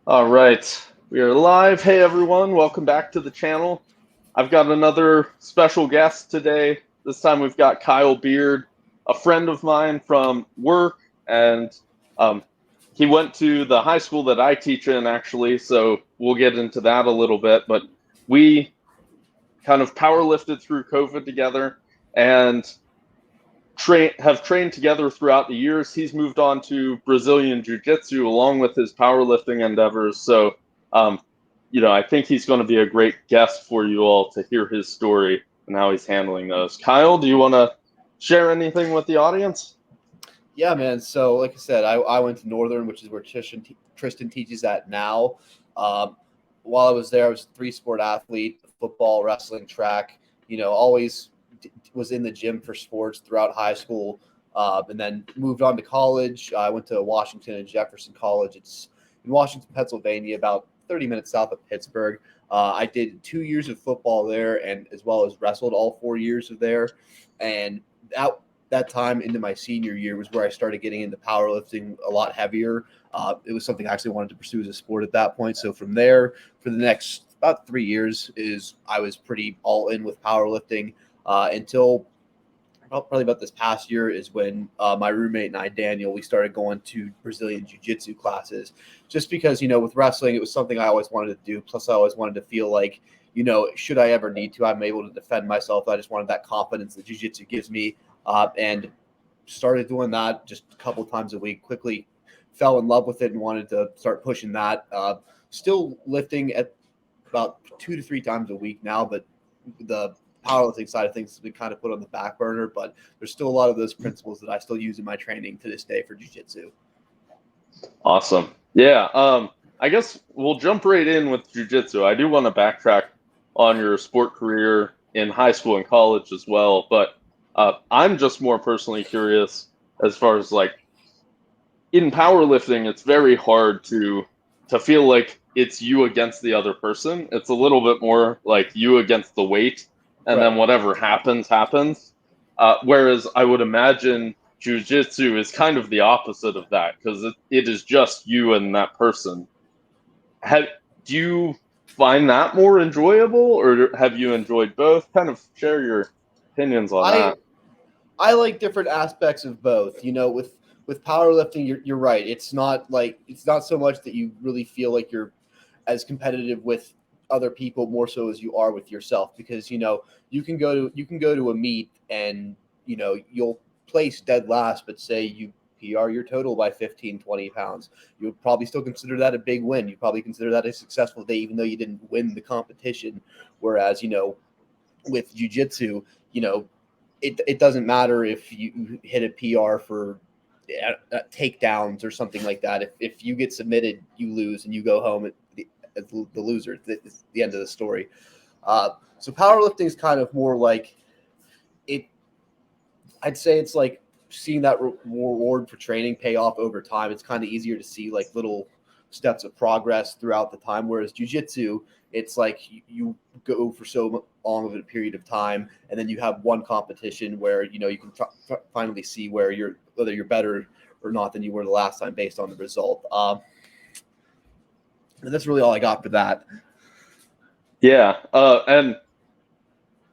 All right, we are live. Hey everyone, welcome back to the channel. I've got another special guest today. This time we've got Kyle Beard, a friend of mine from work, and um, he went to the high school that I teach in actually, so we'll get into that a little bit. But we kind of power lifted through COVID together and have trained together throughout the years. He's moved on to Brazilian Jujitsu along with his powerlifting endeavors. So, um, I think he's going to be a great guest for you all to hear his story and how he's handling those. Kyle, do you want to share anything with the audience? Yeah, man. So, like I said, I went to Northern, which is where Tristan teaches at now. Um, while I was there, I was a three-sport athlete: football, wrestling, track. Always was in the gym for sports throughout high school, and then moved on to college. I went to Washington and Jefferson College. It's in Washington, Pennsylvania, about 30 minutes south of Pittsburgh. I did 2 years of football there, and as well as wrestled all 4 years of there, and that time into my senior year was where I started getting into powerlifting a lot heavier. It was something I actually wanted to pursue as a sport at that point. So from there, for the next about 3 years, I was pretty all in with powerlifting until probably about this past year is when my roommate and I, Daniel, we started going to Brazilian Jujitsu classes, just because with wrestling it was something I always wanted to do. Plus, I always wanted to feel like should I ever need to, I'm able to defend myself. I just wanted that confidence that Jiu-Jitsu gives me, and started doing that just a couple times a week. Quickly fell in love with it and wanted to start pushing that. Still lifting at about 2 to 3 times a week now, but the powerlifting side of things has been kind of put on the back burner. But there's still a lot of those principles that I still use in my training to this day for jiu-jitsu. Awesome. Yeah. I guess we'll jump right in with jujitsu. I do want to backtrack on your sport career in high school and college as well, but I'm just more personally curious as far as like in powerlifting, it's very hard to feel like it's you against the other person. It's a little bit more like you against the weight, and then Right. whatever happens, happens. Whereas I would imagine jujitsu is kind of the opposite of that because it is just you and that person. Have, do you find that more enjoyable, or have you enjoyed both? Kind of share your opinions on I that. I like different aspects of both. With powerlifting, you're right. It's not so much that you really feel like you're as competitive with other people more so as you are with yourself, because you can go to a meet and you'll place dead last, but say you PR your total by 15, 20 pounds. You would probably still consider that a big win. You probably consider that a successful day, even though you didn't win the competition. Whereas, with jujitsu, it doesn't matter if you hit a PR for takedowns or something like that. If you get submitted, you lose and you go home as the loser. It's the end of the story. So powerlifting is kind of more like it. I'd say it's like seeing that reward for training pay off over time. It's kind of easier to see like little steps of progress throughout the time. Whereas jujitsu, it's like you go for so long of a period of time, and then you have one competition where you can finally see whether you're better or not than you were the last time based on the result. And that's really all I got for that. Yeah, and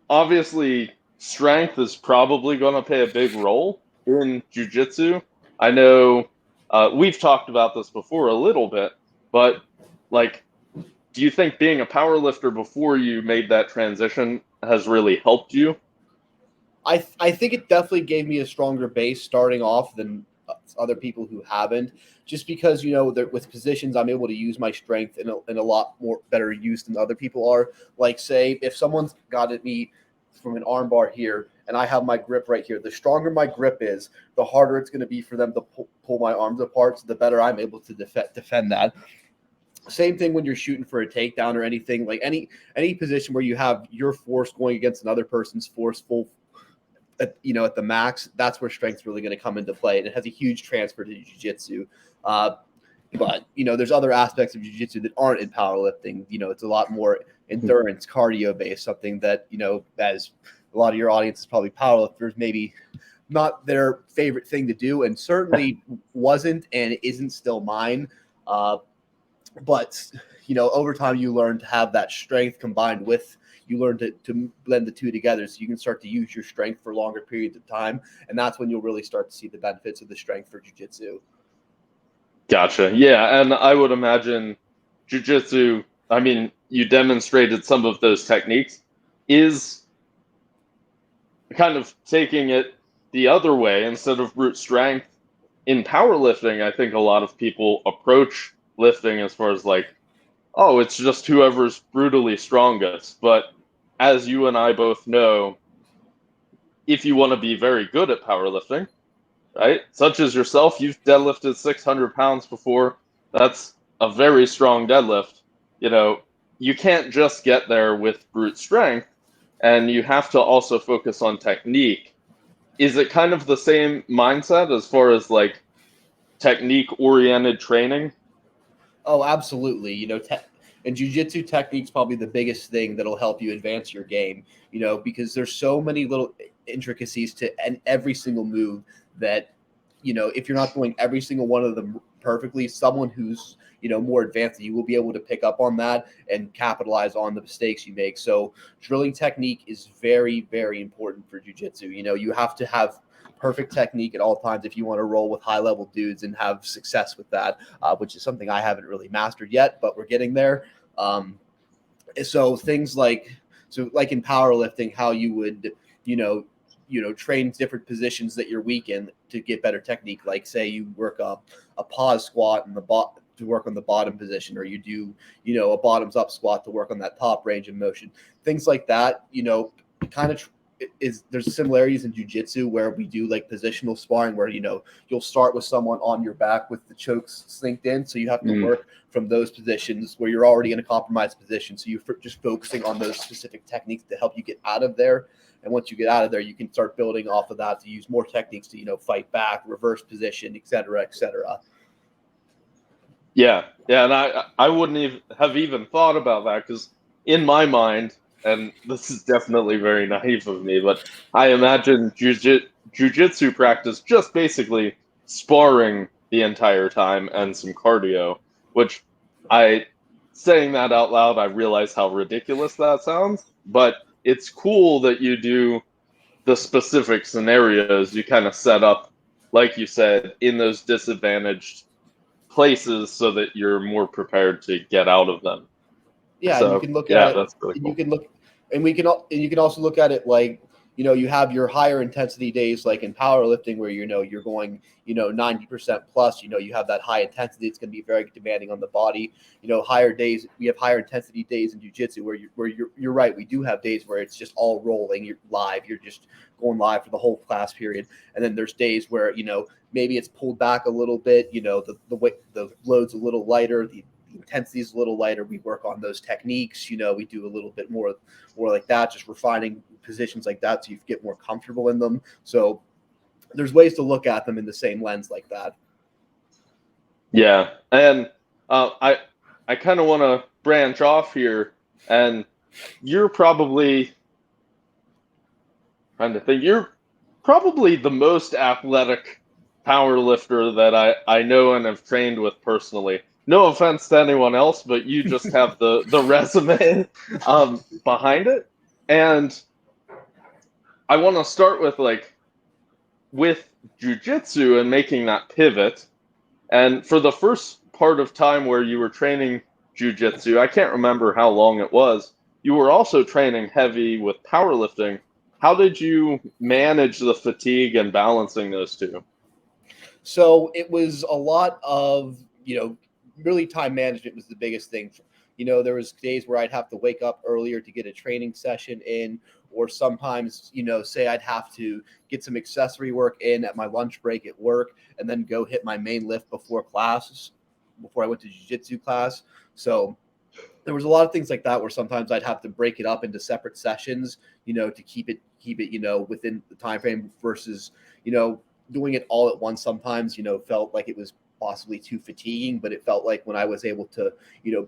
obviously strength is probably going to play a big role in jujitsu. I know we've talked about this before a little bit, but like, do you think being a power lifter before you made that transition has really helped you? I think it definitely gave me a stronger base starting off than other people who haven't, just because with positions I'm able to use my strength in a lot more better use than other people are. Like, say if someone's got at me from an armbar here and I have my grip right here, the stronger my grip is, the harder it's going to be for them to pull my arms apart. So the better I'm able to defend that. Same thing when you're shooting for a takedown or anything, like any position where you have your force going against another person's force at the max. That's where strength's really going to come into play, and it has a huge transfer to jiu-jitsu. But there's other aspects of jiu-jitsu that aren't in powerlifting. It's a lot more endurance, cardio based, something that as a lot of your audience is probably powerlifters, maybe not their favorite thing to do, and certainly wasn't and isn't still mine. But, over time you learn to have that strength combined with, you learn to blend the two together so you can start to use your strength for longer periods of time. And that's when you'll really start to see the benefits of the strength for jiu-jitsu. Gotcha. Yeah, and I would imagine jujitsu, I mean, you demonstrated some of those techniques, is kind of taking it the other way instead of brute strength. In powerlifting, I think a lot of people approach lifting as far as like, oh, it's just whoever's brutally strongest. But as you and I both know, if you want to be very good at powerlifting, right, such as yourself, you've deadlifted 600 pounds before. That's a very strong deadlift. You know, you can't just get there with brute strength, and you have to also focus on technique. Is it kind of the same mindset as far as like technique oriented training? Oh, absolutely. And jujitsu technique's probably the biggest thing that'll help you advance your game, because there's so many little intricacies to and every single move that, if you're not doing every single one of them perfectly, someone who's, more advanced than you will be able to pick up on that and capitalize on the mistakes you make. So drilling technique is very, very important for jujitsu. You have to have perfect technique at all times if you want to roll with high level dudes and have success with that, which is something I haven't really mastered yet, but we're getting there. So things like in powerlifting, how you would, train different positions that you're weak in to get better technique. Like say you work a pause squat in the to work on the bottom position, or you do, a bottoms up squat to work on that top range of motion, things like that, kind of there's similarities in jiu-jitsu where we do like positional sparring where, you'll start with someone on your back with the chokes slinked in. So you have to work from those positions where you're already in a compromised position. So you're just focusing on those specific techniques to help you get out of there. And once you get out of there, you can start building off of that to use more techniques to, fight back, reverse position, et cetera, et cetera. Yeah, yeah, and I wouldn't even have even thought about that because in my mind, and this is definitely very naive of me, but I imagine jujitsu practice just basically sparring the entire time and some cardio, which I, saying that out loud, I realize how ridiculous that sounds, but it's cool that you do the specific scenarios you kind of set up, like you said, in those disadvantaged places so that you're more prepared to get out of them. Yeah, and you So can look at yeah, it, that's really and you cool. can look, and you can also look at it like, you have your higher intensity days, like in powerlifting, where you're going, 90% plus. You have that high intensity. It's going to be very demanding on the body. Higher days. We have higher intensity days in jiu-jitsu where you're right. We do have days where it's just all rolling. You're live. You're just going live for the whole class period. And then there's days where maybe it's pulled back a little bit. The weight, the load's a little lighter. The intensity is a little lighter. We work on those techniques. We do a little bit more like that, just refining positions like that so you get more comfortable in them. So there's ways to look at them in the same lens like that. Yeah, and I kind of want to branch off here, and you're probably trying to think. You're probably the most athletic power lifter that I know and have trained with personally. No offense to anyone else, but you just have the resume behind it. And I want to start with like with jujitsu and making that pivot. And for the first part of time where you were training jujitsu, I can't remember how long it was. You were also training heavy with powerlifting. How did you manage the fatigue and balancing those two? So it was a lot of, really time management was the biggest thing. There was days where I'd have to wake up earlier to get a training session in, or sometimes, say I'd have to get some accessory work in at my lunch break at work and then go hit my main lift before I went to jiu-jitsu class. So there was a lot of things like that where sometimes I'd have to break it up into separate sessions, to keep it, within the time frame versus, doing it all at once sometimes, felt like it was possibly too fatiguing, but it felt like when I was able to,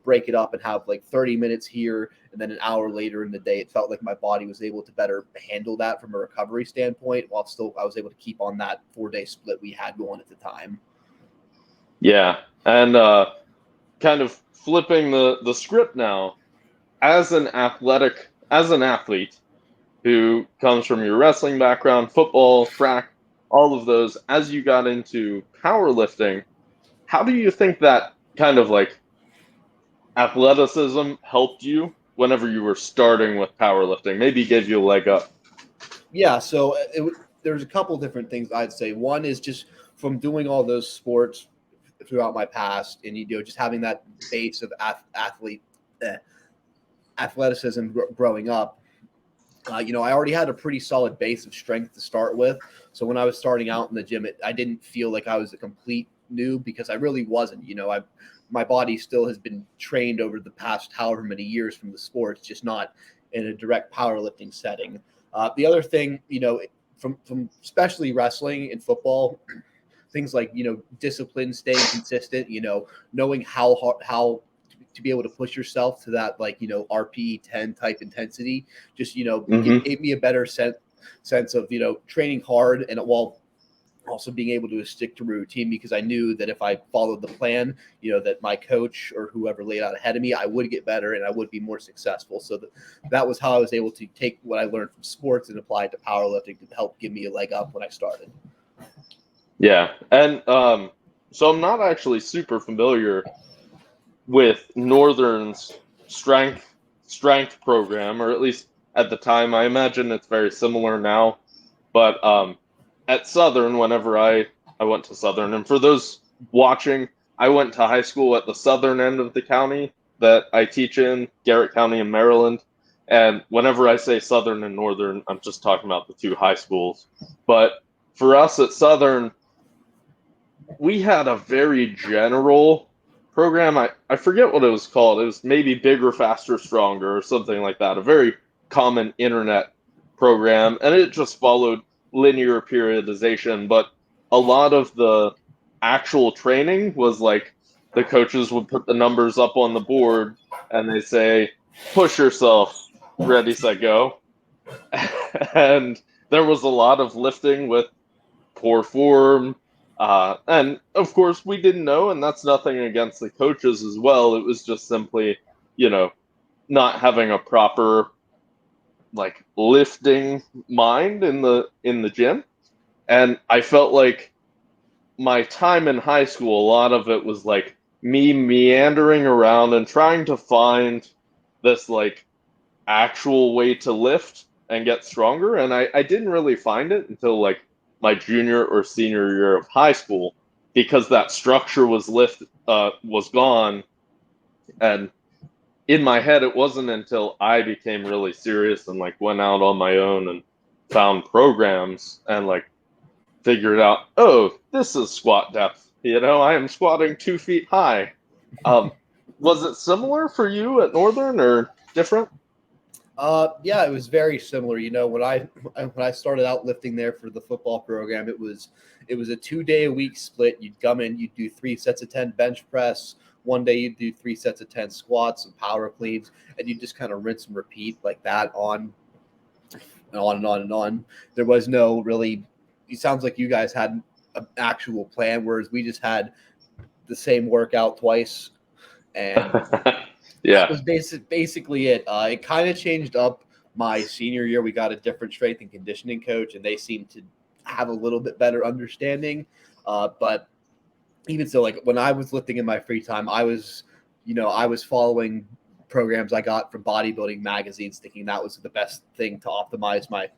break it up and have like 30 minutes here and then an hour later in the day, it felt like my body was able to better handle that from a recovery standpoint while still I was able to keep on that 4-day split we had going at the time. Yeah. And kind of flipping the script now, as an athlete who comes from your wrestling background, football, track, all of those, as you got into powerlifting, how do you think that kind of like athleticism helped you whenever you were starting with powerlifting? Maybe gave you a leg up. Yeah, so there's a couple different things I'd say. One is just from doing all those sports throughout my past, and just having that base of athleticism growing up. I already had a pretty solid base of strength to start with. So when I was starting out in the gym, I didn't feel like I was a complete noob, because I really wasn't. My body still has been trained over the past however many years from the sports, just not in a direct powerlifting setting. The other thing, from especially wrestling and football, things like discipline, staying consistent, knowing how to be able to push yourself to that, like, RPE 10 type intensity, just gave me a better sense of training hard, and while also being able to stick to routine, because I knew that if I followed the plan, that my coach or whoever laid out ahead of me, I would get better and I would be more successful. So that was how I was able to take what I learned from sports and apply it to powerlifting to help give me a leg up when I started. Yeah, and so I'm not actually super familiar with Northern's strength program, or at least at the time. I imagine it's very similar now. But at Southern, whenever I went to Southern, and for those watching, I went to high school at the southern end of the county that I teach in, Garrett County in Maryland. And whenever I say Southern and Northern, I'm just talking about the two high schools. But for us at Southern, we had a very general program. I forget what it was called. It was maybe Bigger, Faster, Stronger, or something like that. A very common internet program, and it just followed linear periodization. But a lot of the actual training was like the coaches would put the numbers up on the board, and they say, "Push yourself, ready, set, go." And there was a lot of lifting with poor form. And of course, we didn't know, and that's nothing against the coaches as well. It was just simply, not having a proper like lifting mind in the gym. And I felt like my time in high school, a lot of it was like me meandering around and trying to find this like actual way to lift and get stronger. And I didn't really find it until like my junior or senior year of high school, because that structure was gone. And in my head, it wasn't until I became really serious and like went out on my own and found programs and like figured out, oh, this is squat depth. I am squatting 2 feet high. Was it similar for you at Northern or different? Yeah, it was very similar. When I started out lifting there for the football program, it was a 2-day-a-week split. You'd come in, you'd do 3 sets of 10 bench press. One day you'd do 3 sets of 10 squats and power cleans, and you just kind of rinse and repeat like that on and on and on and on. There was no really. It sounds like you guys had an actual plan, whereas we just had the same workout twice, and Yeah. that was basically it. It kind of changed up my senior year. We got a different strength and conditioning coach, and they seemed to have a little bit better understanding. But even so, like when I was lifting in my free time, I was following programs I got from bodybuilding magazines, thinking that was the best thing to optimize my,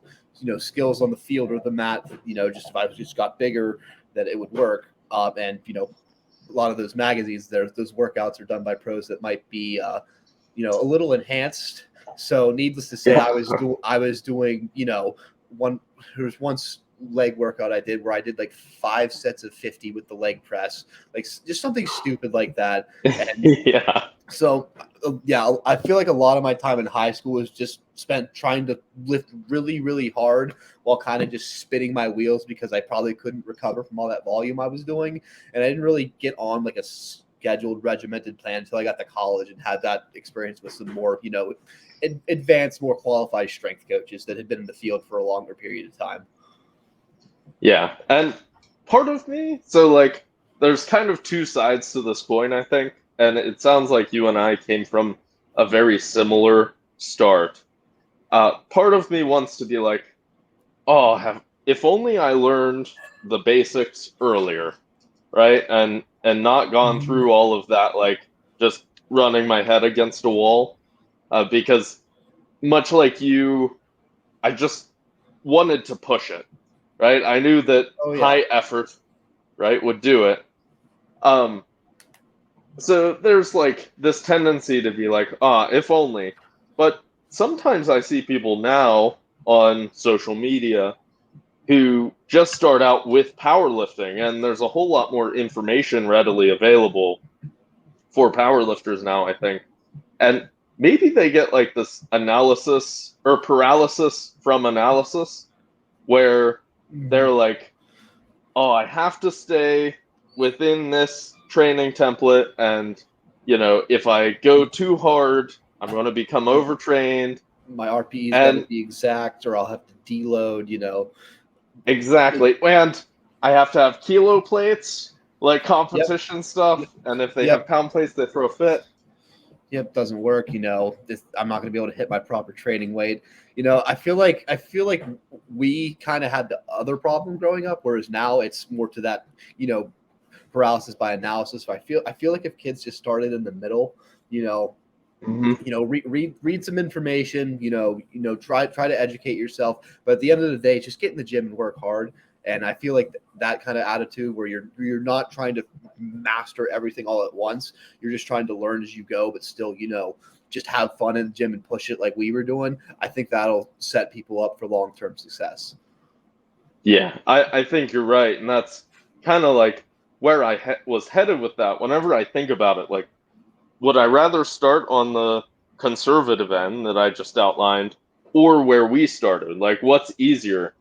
skills on the field or the mat. Just if I just got bigger, that it would work. And a lot of those magazines, those workouts are done by pros that might be, a little enhanced. So needless to say, I was doing, there was once leg workout I did where I did like 5 sets of 50 with the leg press, like just something stupid like that. And Yeah. so, yeah, I feel like a lot of my time in high school was just spent trying to lift really, really hard while kind of just spinning my wheels, because I probably couldn't recover from all that volume I was doing. And I didn't really get on like a scheduled, regimented plan until I got to college and had that experience with some more, advanced, more qualified strength coaches that had been in the field for a longer period of time. Yeah. And part of me, so like there's kind of two sides to this coin, I think. and it sounds like you and I came from a very similar start. Part of me wants to be like, oh, if only I learned the basics earlier, right? And not gone through all of that, like just running my head against a wall. Because much like you, I just wanted to push it, right? I knew that Oh yeah. high effort, right, would do it. Um, so there's like this tendency to be like, if only. But sometimes I see people now on social media who just start out with powerlifting, and there's a whole lot more information readily available for powerlifters now, I think. And maybe they get like this analysis or paralysis from analysis where they're like, oh, I have to stay within this training template. And, if I go too hard, I'm going to become overtrained. My RPE's got to And be exact, or I'll have to deload. exactly. And I have to have kilo plates, like Yep. competition stuff. And if they have Yep. pound plates, they throw a fit. Yep. Doesn't work. I'm not going to be able to hit my proper training weight. I feel like we kind of had the other problem growing up, whereas now it's more to that, paralysis by analysis. So I feel like if kids just started in the middle, Mm-hmm. read some information, try to educate yourself. But at the end of the day, just get in the gym and work hard. And I feel like that kind of attitude where you're not trying to master everything all at once. You're just trying to learn as you go, but still, just have fun in the gym and push it like we were doing. I think that'll set people up for long-term success. Yeah, I think you're right. And that's kind of like where I was headed with that. Whenever I think about it, like, would I rather start on the conservative end that I just outlined or where we started? Like, what's easier?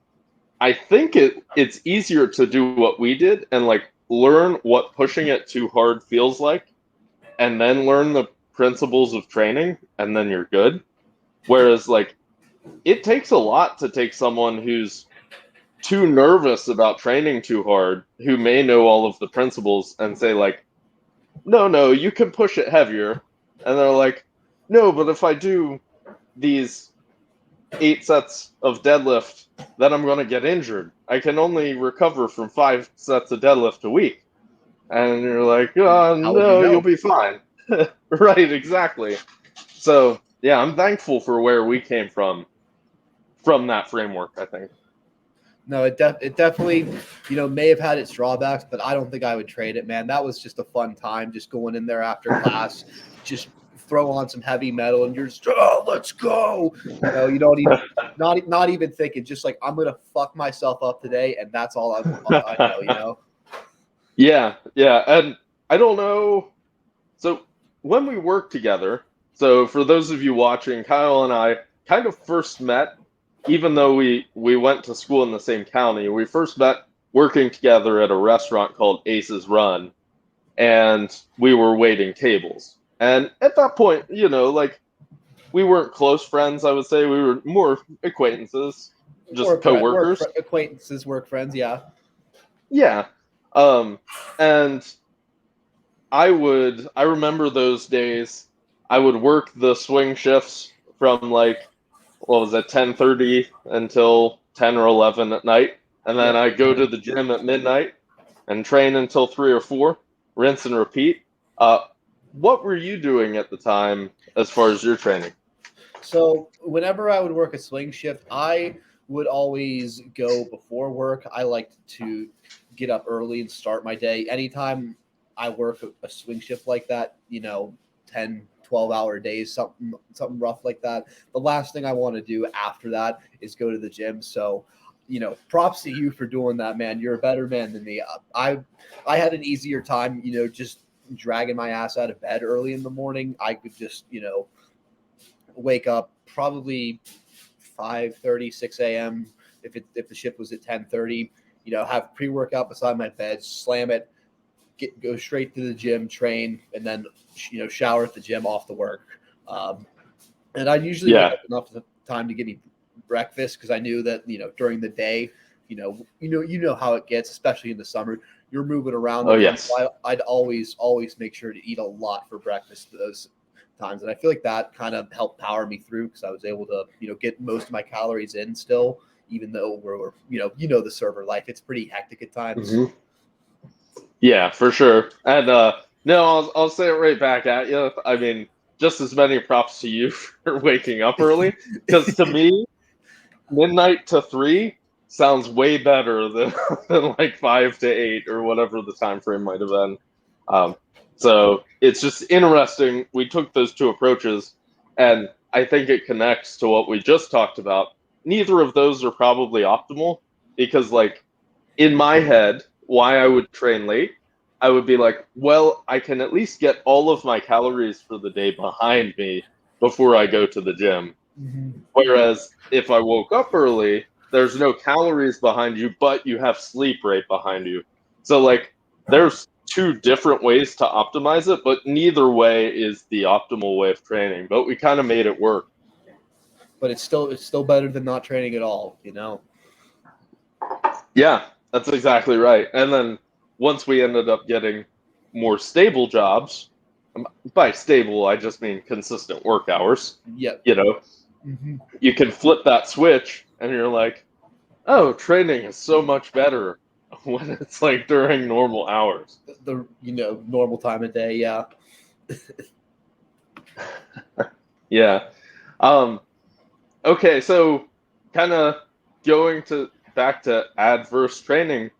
I think it's easier to do what we did and like learn what pushing it too hard feels like and then learn the principles of training and then you're good. Whereas like it takes a lot to take someone who's too nervous about training too hard, who may know all of the principles and say like, no, you can push it heavier. And they're like, no, but if I do these 8 sets of deadlift, then I'm going to get injured. I can only recover from 5 sets of deadlift a week. And you're like, oh, How would you no, you'll know? be fine. Right, exactly. So, yeah, I'm thankful for where we came from that framework, I think. No, it definitely, may have had its drawbacks, but I don't think I would trade it, man. That was just a fun time, just going in there after class, just throw on some heavy metal, and you're just, let's go. You don't even, not even thinking, just like, I'm gonna fuck myself up today, and that's all I know. Yeah, and I don't know. So when we worked together, so for those of you watching, Kyle and I kind of first met, even though we went to school in the same county. We first met working together at a restaurant called Ace's Run, and we were waiting tables. And at that point, like we weren't close friends. I would say we were more acquaintances, just coworkers. Acquaintances, work friends, yeah. Yeah. And I remember those days. I would work the swing shifts from like, what was it, 10:30 until 10 or 11 at night. And then Yep. I go to the gym at midnight and train until 3 or 4, rinse and repeat. What were you doing at the time as far as your training? So whenever I would work a swing shift, I would always go before work. I liked to get up early and start my day. Anytime I work a swing shift like that, 10, 12-hour days, something rough like that. The last thing I want to do after that is go to the gym. So, props to you for doing that, man. You're a better man than me. I had an easier time, just dragging my ass out of bed early in the morning. I could just, wake up probably 5:30, 6 a.m. If the shift was at 10:30, have pre-workout beside my bed, slam it, go straight to the gym, train, and then shower at the gym off the work. And I usually wake up enough time to get me breakfast because I knew that during the day, you know how it gets, especially in the summer. you're moving around. Oh, yes. So I'd always make sure to eat a lot for breakfast those times. And I feel like that kind of helped power me through because I was able to, get most of my calories in still, even though we're the server life. It's pretty hectic at times. Mm-hmm. Yeah, for sure. And no, I'll say it right back at you. I mean, just as many props to you for waking up early, because to me, midnight to 3 sounds way better than like 5 to 8 or whatever the time frame might have been. So it's just interesting. We took those two approaches, and I think it connects to what we just talked about. Neither of those are probably optimal because, like, in my head, why I would train late, I would be like, well, I can at least get all of my calories for the day behind me before I go to the gym. Mm-hmm. Whereas if I woke up early, there's no calories behind you, but you have sleep right behind you. So, like, there's two different ways to optimize it, but neither way is the optimal way of training. But we kind of made it work. But it's still better than not training at all, Yeah, that's exactly right. And then once we ended up getting more stable jobs, by stable, I just mean consistent work hours. Yep. Mm-hmm. You can flip that switch and you're like, oh, training is so much better when it's like during normal hours. The normal time of day, yeah. Yeah. Okay, so kind of going back to adverse training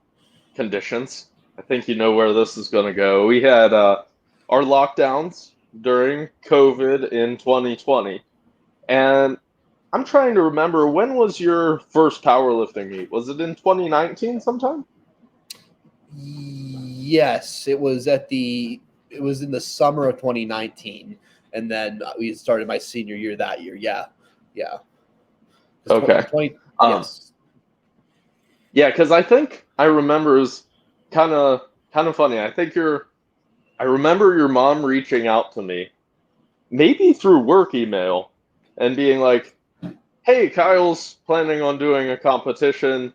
conditions. I think you know where this is going to go. We had our lockdowns during COVID in 2020, and I'm trying to remember, when was your first powerlifting meet? Was it in 2019 sometime? Yes, it was in the summer of 2019, and then we started my senior year that year. Yeah. Okay. 20, yes. Yeah, because I think I remember it was kind of funny. I remember your mom reaching out to me, maybe through work email, and being like, hey, Kyle's planning on doing a competition,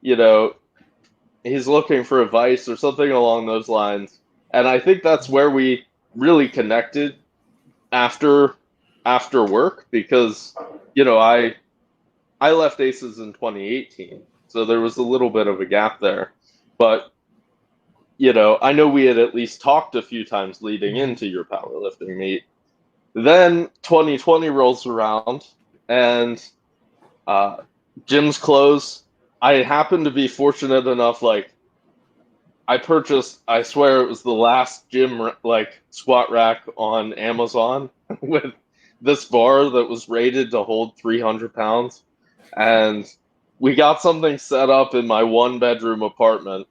he's looking for advice or something along those lines. And I think that's where we really connected after work because, I left Aces in 2018. So there was a little bit of a gap there. But, I know we had at least talked a few times leading into your powerlifting meet. Then 2020 rolls around and gyms close. I happened to be fortunate enough, like, I swear it was the last gym, like, squat rack on Amazon with this bar that was rated to hold 300 pounds. And we got something set up in my 1-bedroom apartment.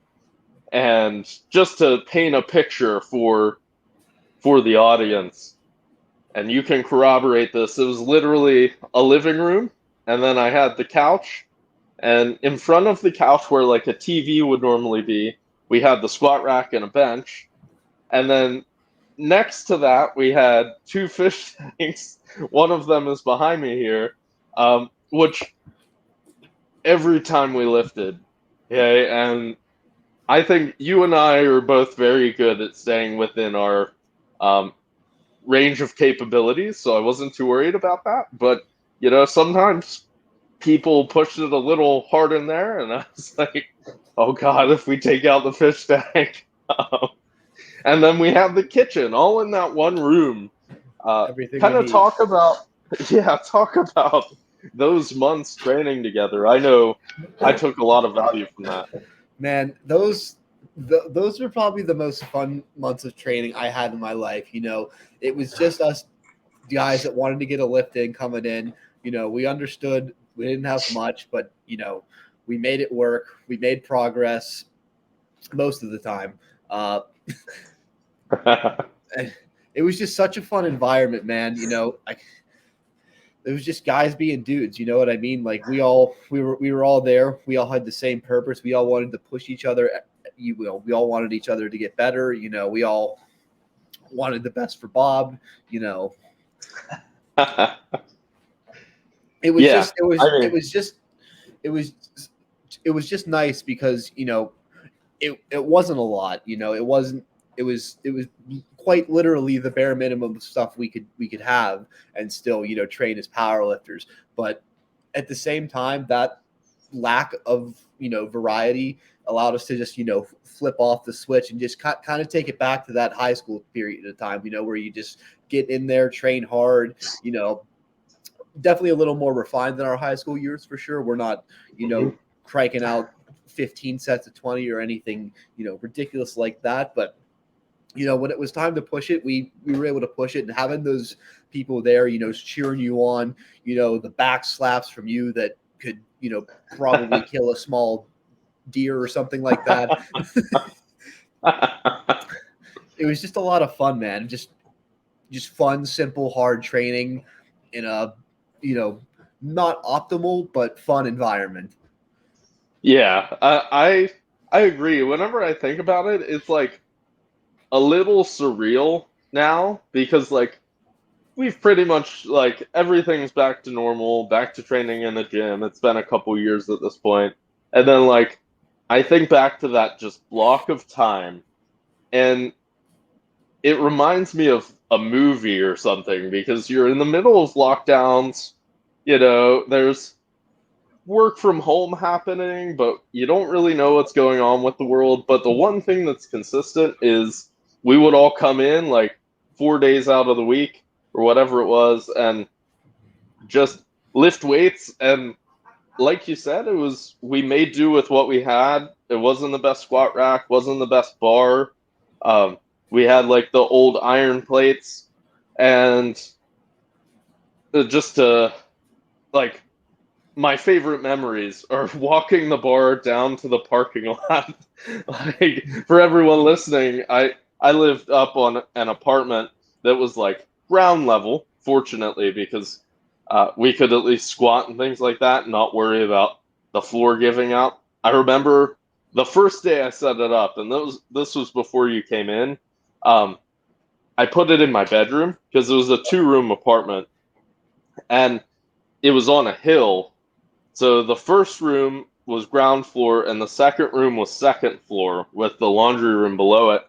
And just to paint a picture for the audience, and you can corroborate this, it was literally a living room, and then I had the couch, and in front of the couch where like a TV would normally be, we had the squat rack and a bench, and then next to that we had 2 fish tanks. One of them is behind me here, which every time we lifted, okay, and I think you and I are both very good at staying within our range of capabilities, so I wasn't too worried about that. But, sometimes people pushed it a little hard in there, and I was like, oh God, if we take out the fish tank. And then we have the kitchen all in that one room. Everything kind we of need. talk about those months training together. I know I took a lot of value from that. Man, those are probably the most fun months of training I had in my life. It was just us guys that wanted to get a lift in coming in. We understood we didn't have much, but we made it work. We made progress most of the time. It was just such a fun environment, man. It was just guys being dudes. You know what I mean? Like we were all there. We all had the same purpose. We all wanted to push each other. We all wanted each other to get better. We all wanted the best for Bob. It was just nice because it wasn't a lot, it wasn't. It was quite literally the bare minimum of stuff we could have and still train as powerlifters. But at the same time, that lack of variety allowed us to just flip off the switch and just kind of take it back to that high school period of time, where you just get in there, train hard, definitely a little more refined than our high school years for sure. We're not cranking out 15 sets of 20 or anything ridiculous like that, but when it was time to push it, we were able to push it, and having those people there, cheering you on, the back slaps from you that could, probably kill a small deer or something like that. It was just a lot of fun, man. Just fun, simple, hard training in a, not optimal, but fun environment. Yeah, I agree. Whenever I think about it, it's like a little surreal now because like we've pretty much like everything's back to normal, back to training in the gym. It's been a couple years at this point. And then like I think back to that just block of time and it reminds me of a movie or something because you're in the middle of lockdowns, there's work from home happening, but you don't really know what's going on with the world. But the one thing that's consistent is we would all come in like 4 days out of the week or whatever it was and just lift weights. And like you said, we made do with what we had. It wasn't the best squat rack, wasn't the best bar. We had like the old iron plates and just to like, my favorite memories are walking the bar down to the parking lot. Like for everyone listening, I lived up on an apartment that was like ground level, fortunately, because we could at least squat and things like that and not worry about the floor giving out. I remember the first day I set it up, and this was before you came in. I put it in my bedroom because it was a 2-room apartment, and it was on a hill. So the first room was ground floor, and the second room was second floor with the laundry room below it.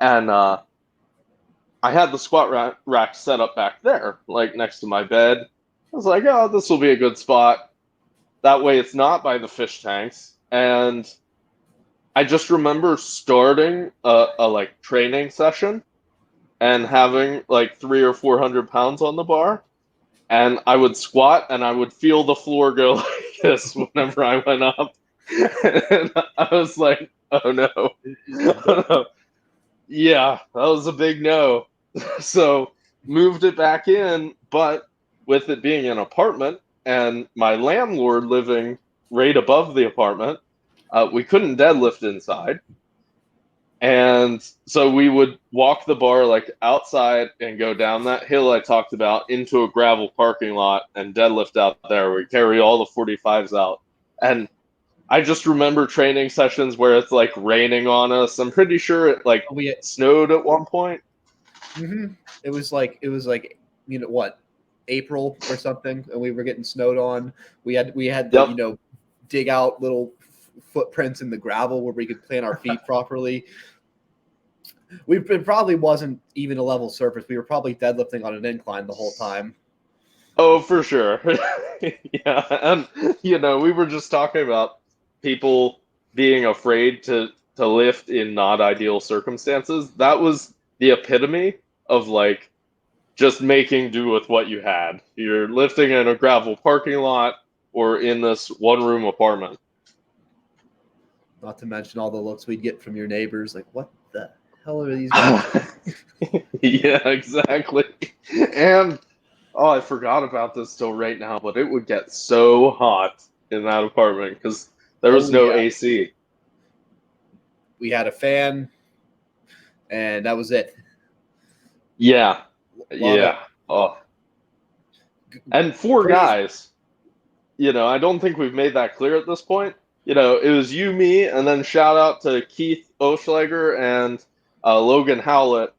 And I had the squat rack set up back there, like next to my bed. I was like, oh, this will be a good spot. That way it's not by the fish tanks. And I just remember starting a like training session and having like 300 or 400 pounds on the bar. And I would squat and I would feel the floor go like this whenever I went up. And I was like, oh no. Oh, no. Yeah, that was a big no. So moved it back in, but with it being an apartment and my landlord living right above the apartment, we couldn't deadlift inside. And so we would walk the bar like outside and go down that hill I talked about into a gravel parking lot and deadlift out there. We carry all the 45s out. And I just remember training sessions where it's like raining on us. I'm pretty sure it like snowed at one point. Mm-hmm. It was like what, April or something, and we were getting snowed on. We had to Yep. dig out little footprints in the gravel where we could plant our feet properly. It probably wasn't even a level surface. We were probably deadlifting on an incline the whole time. Oh, for sure. Yeah. And, we were just talking about people being afraid to lift in not ideal circumstances. That was the epitome of like just making do with what you had. You're lifting in a gravel parking lot or in this 1-room apartment. Not to mention all the looks we'd get from your neighbors, like, what the hell are these guys? Yeah, exactly. And I forgot about this till right now, but it would get so hot in that apartment because there was no AC. We had a fan, and that was it. Yeah. Yeah. And 4 guys. I don't think we've made that clear at this point. It was you, me, and then shout out to Keith Oschlager and Logan Howlett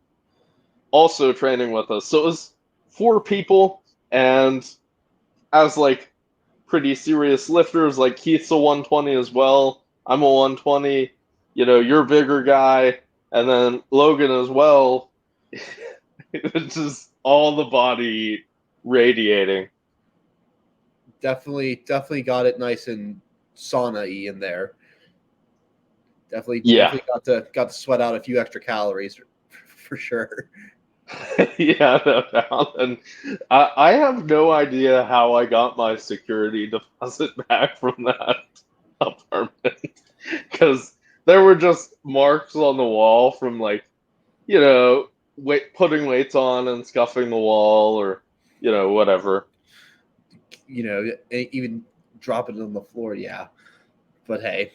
also training with us. So it was 4 people, and as like pretty serious lifters, like Keith's a 120 as well. I'm a 120. you're a bigger guy, and then Logan as well. It's just all the body radiating. Definitely got it nice and sauna-y in there. Definitely Yeah. got to sweat out a few extra calories for sure. Yeah, no doubt. And I have no idea how I got my security deposit back from that apartment because there were just marks on the wall from like, putting weights on and scuffing the wall or, whatever. Even dropping it on the floor, yeah. But hey,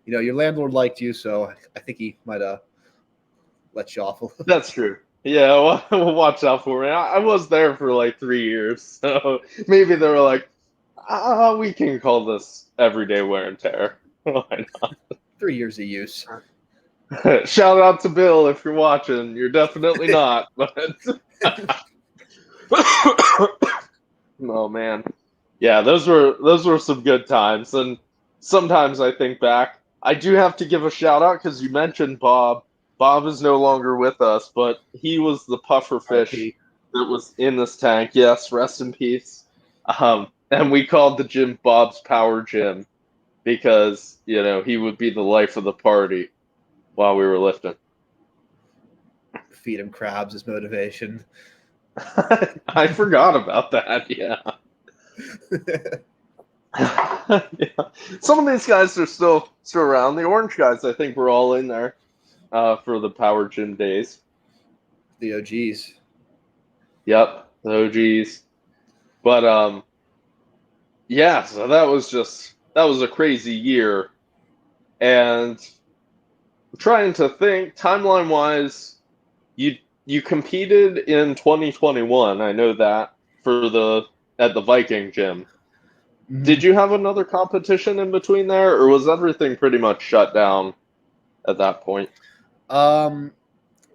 your landlord liked you, so I think he might let you off a little. That's true. Yeah, well, watch out for me. I was there for like 3 years, so maybe they were like, we can call this everyday wear and tear. Why 3 years of use. not? Shout out to Bill if you're watching. You're definitely not, but oh man, yeah, those were some good times. And sometimes I think back, I do have to give a shout out because you mentioned Bob. Bob is no longer with us, but he was the puffer fish RP. that was in this tank. Yes, rest in peace. And we called the gym Bob's Power Gym because he would be the life of the party while we were lifting. Feed him crabs as motivation. I forgot about that. Yeah. Yeah. Some of these guys are still around. The orange guys, I think, were all in there for the Power Gym days. The OGs. Yep, the OGs. But yeah. So that was a crazy year, and I'm trying to think timeline wise. You competed in 2021. I know that at the Viking gym. Mm-hmm. Did you have another competition in between there, or was everything pretty much shut down at that point? Let's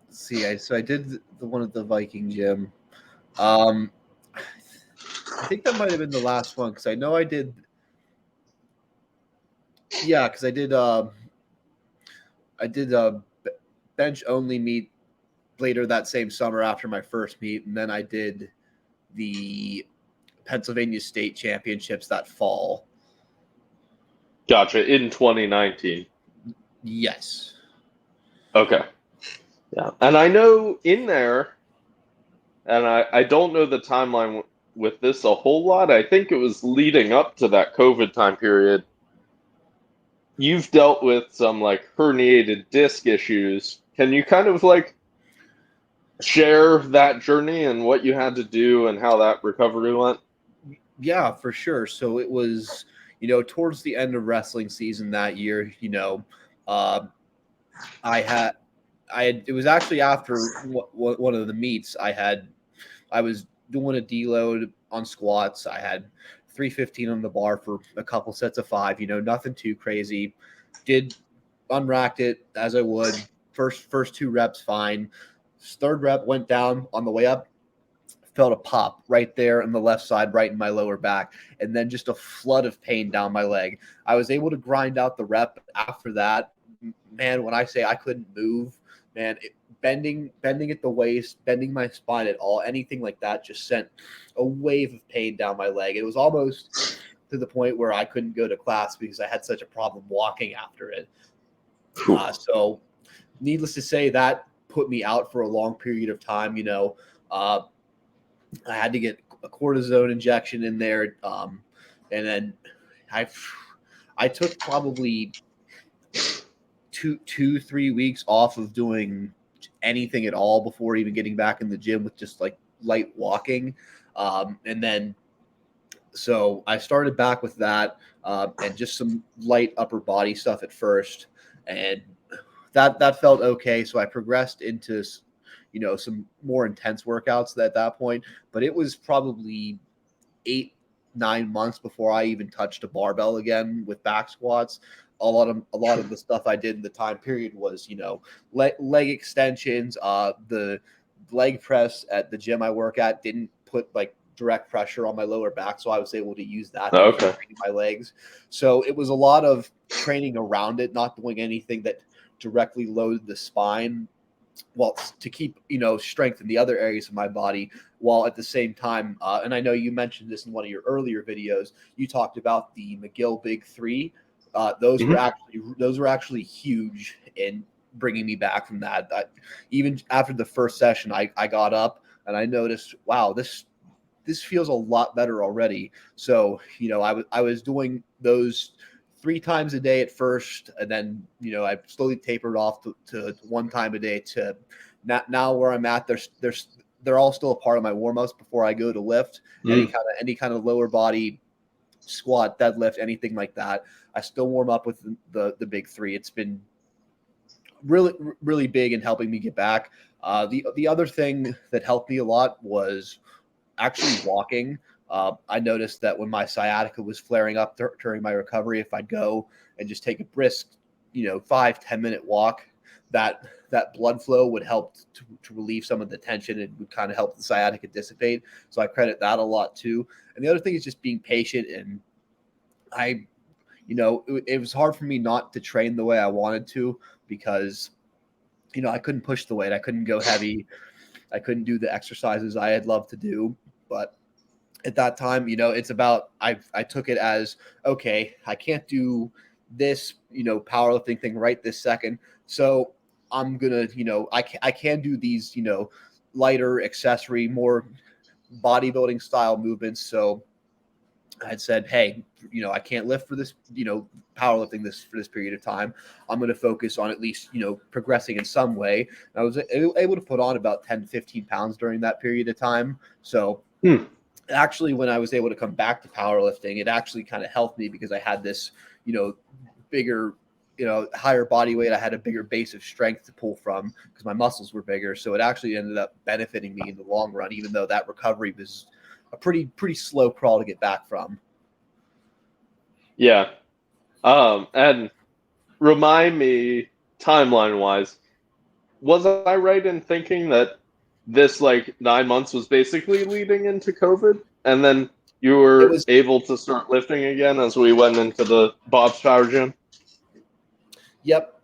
see. So I did the one at the Viking gym. I think that might have been the last one because I know I did. Yeah, because I did. I did a bench only meet later that same summer after my first meet, and then I did the Pennsylvania State Championships that fall. Gotcha. In 2019. Yes. Okay. Yeah. And I know in there, and I don't know the timeline with this a whole lot. I think it was leading up to that COVID time period. You've dealt with some like herniated disc issues. Can you kind of like share that journey and what you had to do and how that recovery went? Yeah, for sure. So it was, towards the end of wrestling season that year, uh, it was actually after one of the meets I was doing a deload on squats. I had 315 on the bar for a couple sets of 5, nothing too crazy. Did unracked it as I would. First 2 reps, fine. Third rep went down on the way up, felt a pop right there on the left side, right in my lower back, and then just a flood of pain down my leg. I was able to grind out the rep after that. Man, when I say I couldn't move, man, bending at the waist, bending my spine at all, anything like that just sent a wave of pain down my leg. It was almost to the point where I couldn't go to class because I had such a problem walking after it. So needless to say, that put me out for a long period of time. I had to get a cortisone injection in there. And then I took probably 3 weeks off of doing anything at all before even getting back in the gym with just like light walking. And then, so I started back with that and just some light upper body stuff at first. And that felt okay. So I progressed into, some more intense workouts at that point, but it was probably 8-9 months before I even touched a barbell again with back squats. A lot of the stuff I did in the time period was, leg extensions. The leg press at the gym I work at didn't put like direct pressure on my lower back, so I was able to use that to Okay. train my legs. So it was a lot of training around it, not doing anything that directly load the spine, well, to keep, strength in the other areas of my body, while at the same time, and I know you mentioned this in one of your earlier videos, you talked about the McGill Big Three. Those were actually huge in bringing me back from that. Even after the first session, I got up and I noticed, wow, this feels a lot better already. So, I was doing those 3 times a day at first, and then, I slowly tapered off to 1 time a day to now where I'm at. They're all still a part of my warm-ups before I go to lift. Any kind of lower body squat, deadlift, anything like that. I still warm up with the big three. It's been really, really big in helping me get back. The other thing that helped me a lot was actually walking. I noticed that when my sciatica was flaring up during my recovery, if I'd go and just take a brisk, 5-10 minute walk, that blood flow would help to relieve some of the tension. It would kind of help the sciatica dissipate. So I credit that a lot too. And the other thing is just being patient. And it was hard for me not to train the way I wanted to, because, I couldn't push the weight. I couldn't go heavy. I couldn't do the exercises I had loved to do. But at that time, it's about, I took it as, okay, I can't do this, powerlifting thing right this second. So I'm going to, I can do these, lighter accessory, more bodybuilding style movements. So I had said, hey, I can't lift for this, powerlifting for this period of time. I'm going to focus on at least, progressing in some way. And I was able to put on about 10 to 15 pounds during that period of time. So actually, when I was able to come back to powerlifting, it actually kind of helped me, because I had this, bigger, higher body weight. I had a bigger base of strength to pull from because my muscles were bigger. So it actually ended up benefiting me in the long run, even though that recovery was a pretty slow crawl to get back from. Yeah. And remind me, timeline wise, was I right in thinking that this 9 months was basically leading into COVID, and then you were able to start lifting again as we went into the Bob's Power Gym? Yep.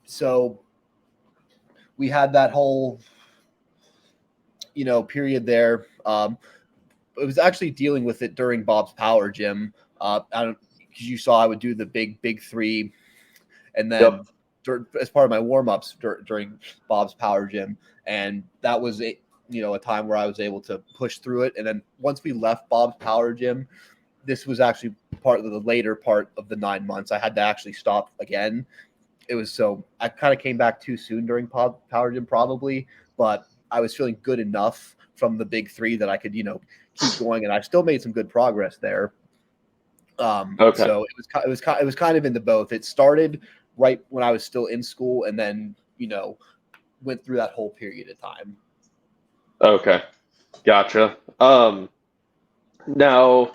So we had that whole, period there. It was actually dealing with it during Bob's Power Gym. Because you saw I would do the big three, and then as part of my warm-ups during Bob's Power Gym, and that was a time where I was able to push through it. And then once we left Bob's Power Gym, this was actually part of the later part of the 9 months. I had to actually stop again. It was so I kind of came back too soon during Power Gym probably, but I was feeling good enough from the big three that I could keep going, and I still made some good progress there. So it was kind of into both. It started right when I was still in school, and then went through that whole period of time. Okay, gotcha. Now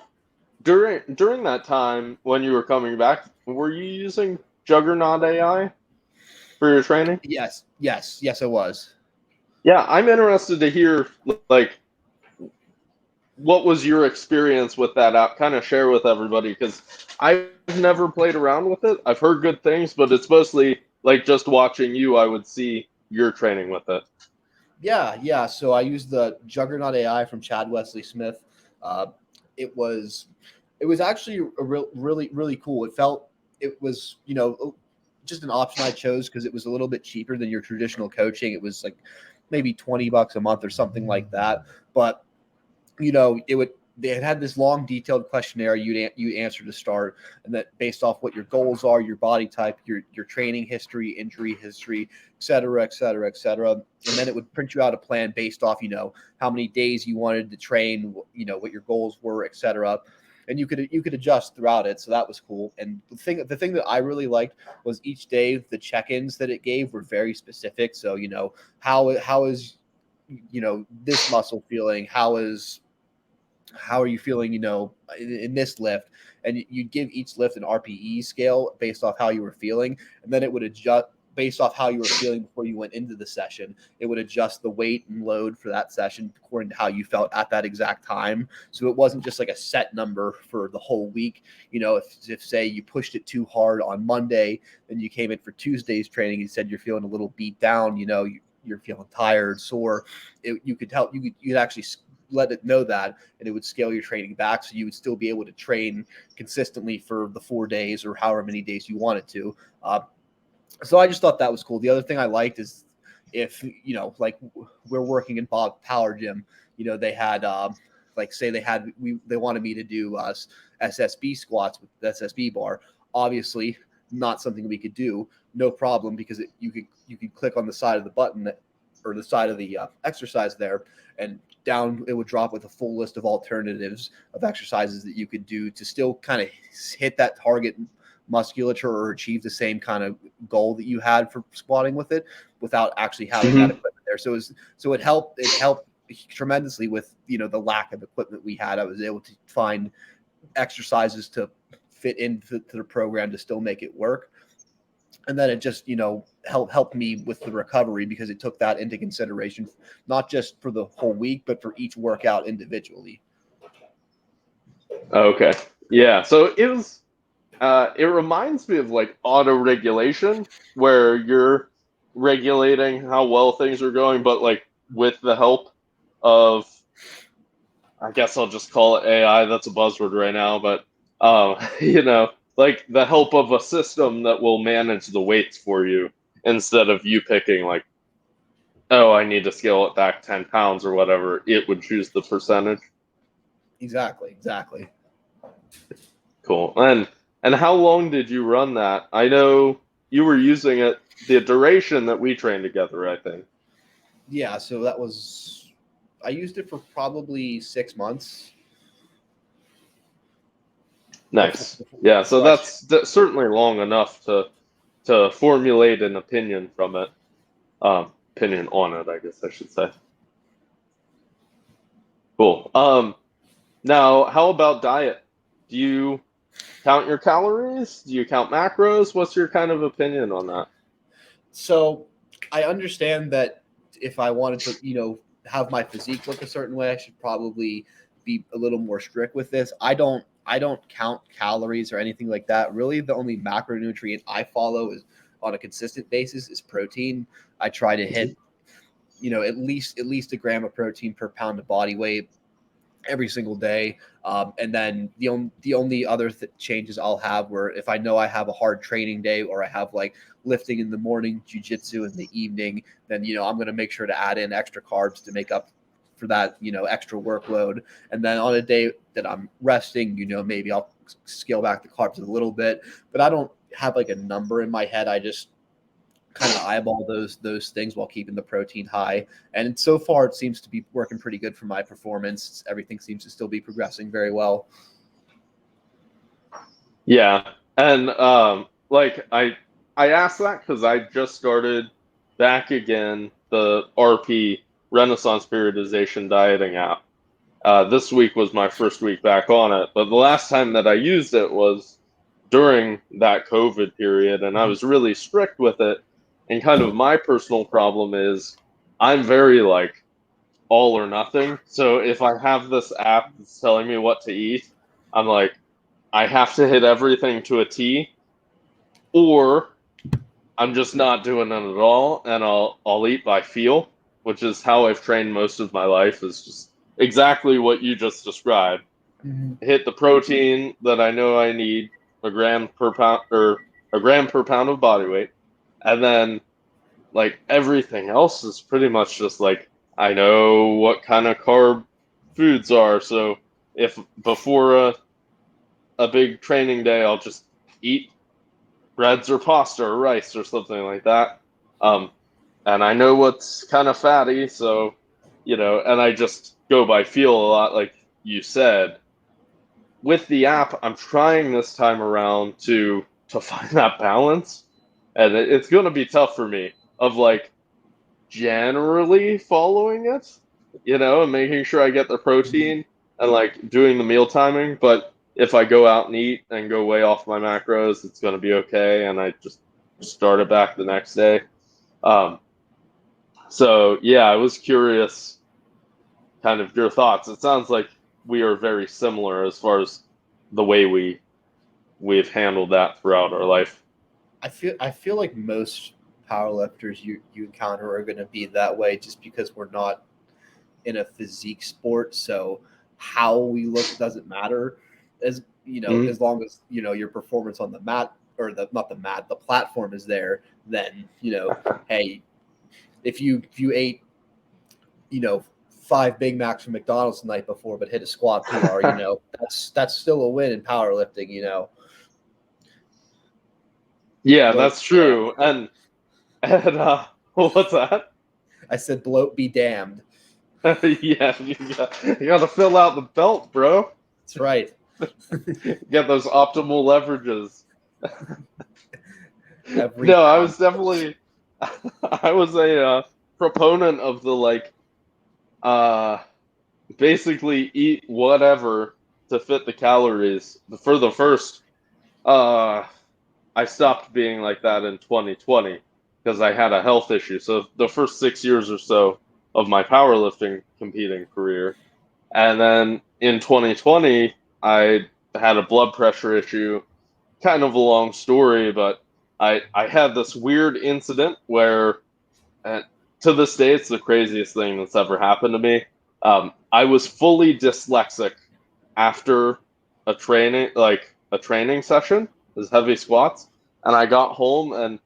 during that time when you were coming back, were you using Juggernaut AI for your training? Yes, I was. Yeah, I'm interested to hear what was your experience with that app? Kind of share with everybody, because I've never played around with it. I've heard good things, but it's mostly just watching you, I would see your training with it. Yeah. So I used the Juggernaut AI from Chad Wesley Smith. It was actually really cool. It was just an option I chose because it was a little bit cheaper than your traditional coaching. It was like maybe $20 a month or something like that. But they had this long detailed questionnaire you answer to start, and that based off what your goals are, your body type, your training history, injury history, et cetera. And then it would print you out a plan based off, how many days you wanted to train, what your goals were, et cetera. And you could adjust throughout it. So that was cool. And the thing that I really liked was each day the check-ins that it gave were very specific. So, how is this muscle feeling? How are you feeling, in this lift? And you'd give each lift an RPE scale based off how you were feeling. And then it would adjust based off how you were feeling before you went into the session, it would adjust the weight and load for that session according to how you felt at that exact time. So it wasn't just like a set number for the whole week. If say you pushed it too hard on Monday, then you came in for Tuesday's training, you said you're feeling a little beat down, you're feeling tired, sore, you could actually let it know that, and it would scale your training back, so you would still be able to train consistently for the 4 days or however many days you wanted to. So I just thought that was cool. The other thing I liked is if, like we're working in Bob Power Gym, they had, they wanted me to do SSB squats with the SSB bar. Obviously, not something we could do, no problem, because you could click on the side of the button or the side of the exercise there, and down it would drop with a full list of alternatives of exercises that you could do to still kind of hit that target musculature or achieve the same kind of goal that you had for squatting with it without actually having that equipment there. So it helped tremendously with, the lack of equipment we had. I was able to find exercises to fit into the program to still make it work. And then it just, helped me with the recovery, because it took that into consideration, not just for the whole week, but for each workout individually. Okay. Yeah. So it reminds me of like auto regulation, where you're regulating how well things are going, but like with the help of, I guess I'll just call it AI. That's a buzzword right now, but like the help of a system that will manage the weights for you instead of you picking like, oh, I need to scale it back 10 pounds or whatever. It would choose the percentage. Exactly. Cool. And how long did you run that? I know you were using it the duration that we trained together, I think. Yeah, so I used it for probably 6 months. Nice. Yeah, so that's certainly long enough to formulate an opinion from it. Opinion on it, I guess I should say. Cool. Now, how about diet? Do you count your calories? Do you count macros? What's your kind of opinion on that? So I understand that if I wanted to, have my physique look a certain way, I should probably be a little more strict with this. I don't count calories or anything like that. Really, the only macronutrient I follow is on a consistent basis is protein. I try to hit, at least a gram of protein per pound of body weight every single day. And then the only other changes I'll have were if I know I have a hard training day, or I have like lifting in the morning, jujitsu in the evening, then, I'm going to make sure to add in extra carbs to make up for that, extra workload. And then on a day that I'm resting, maybe I'll scale back the carbs a little bit, but I don't have like a number in my head. I just kind of eyeball those things while keeping the protein high. And so far, it seems to be working pretty good for my performance. Everything seems to still be progressing very well. Yeah, and like I asked that because I just started back again the RP Renaissance Periodization Dieting app. This week was my first week back on it, but the last time that I used it was during that COVID period, and I was really strict with it. And kind of my personal problem is I'm very like all or nothing. So if I have this app that's telling me what to eat, I'm like, I have to hit everything to a T, or I'm just not doing it at all, and I'll eat by feel, which is how I've trained most of my life, is just exactly what you just described. Hit the protein that I know I need, a gram per pound of body weight, and then like everything else is pretty much just like I know what kind of carb foods are. So if before a big training day, I'll just eat breads or pasta or rice or something like that. And I know what's kind of fatty, so and I just go by feel a lot, like you said. With the app, I'm trying this time around to find that balance, and it's going to be tough for me of like generally following it, and making sure I get the protein and like doing the meal timing. But if I go out and eat and go way off my macros, it's going to be okay. And I just start it back the next day. So yeah, I was curious, kind of your thoughts. It sounds like we are very similar as far as the way we've handled that throughout our life. I feel like most powerlifters you encounter are going to be that way, just because we're not in a physique sport. So how we look doesn't matter, as Mhm. as long as your performance on the mat, or the platform is there. Then hey, if you ate 5 Big Macs from McDonald's the night before but hit a squat PR, that's still a win in powerlifting. Yeah, Bloat that's be damned. true. And what's that? I said bloat be damned. Yeah, you got to fill out the belt, bro. That's right. Get those optimal leverages. Every No, I pound. was definitely, I was a proponent of the uh, basically eat whatever to fit the calories. For the first, uh, I stopped being like that in 2020 because I had a health issue. So the first 6 years or so of my powerlifting competing career, and then in 2020, I had a blood pressure issue. Kind of a long story, but I had this weird incident where, uh, to this day, it's the craziest thing that's ever happened to me. I was fully dyslexic after a training session, this heavy squats, and I got home and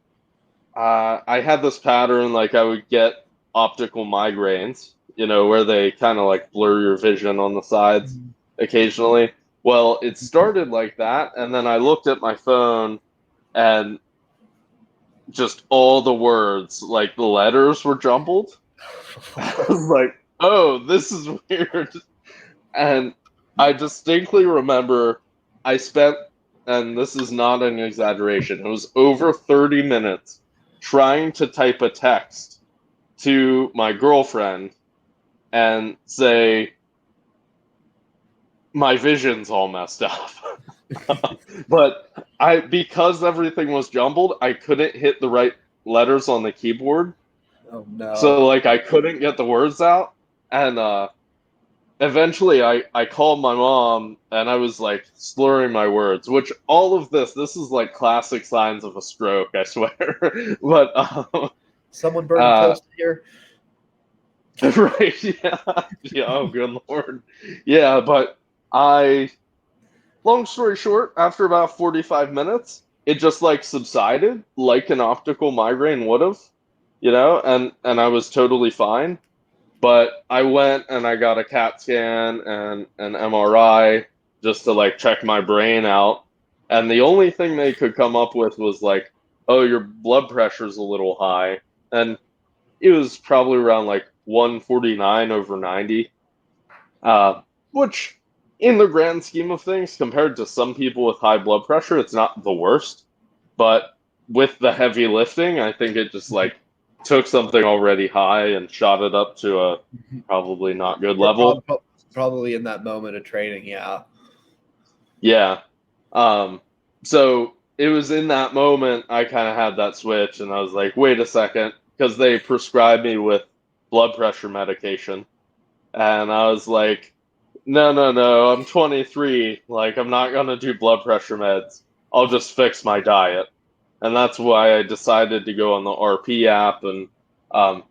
I had this pattern, like I would get optical migraines, where they kind of like blur your vision on the sides occasionally. Well, it started like that, and then I looked at my phone and just all the words, like the letters were jumbled. I was like, oh, this is weird. And I distinctly remember I spent, and this is not an exaggeration, it was over 30 minutes trying to type a text to my girlfriend and say, my vision's all messed up. But because everything was jumbled, I couldn't hit the right letters on the keyboard. Oh no. So like I couldn't get the words out. And eventually I called my mom and I was like slurring my words, which all of this is like classic signs of a stroke, I swear. But Someone burning uh toast here. right, yeah. Yeah, oh good lord. Yeah, but I long story short, after about 45 minutes, it just like subsided like an optical migraine would have, and I was totally fine. But I went and I got a CAT scan and an MRI just to like check my brain out. And the only thing they could come up with was like, oh, your blood pressure's a little high. And it was probably around like 149 over 90, which in the grand scheme of things, compared to some people with high blood pressure, it's not the worst. But with the heavy lifting, I think it just like took something already high and shot it up to a probably not good level. Probably in that moment of training, yeah. Yeah. Um, so it was in that moment I kind of had that switch and I was like, wait a second, because they prescribed me with blood pressure medication. And I was like, no, no, no, I'm 23. Like, I'm not going to do blood pressure meds. I'll just fix my diet. And that's why I decided to go on the RP app. And um,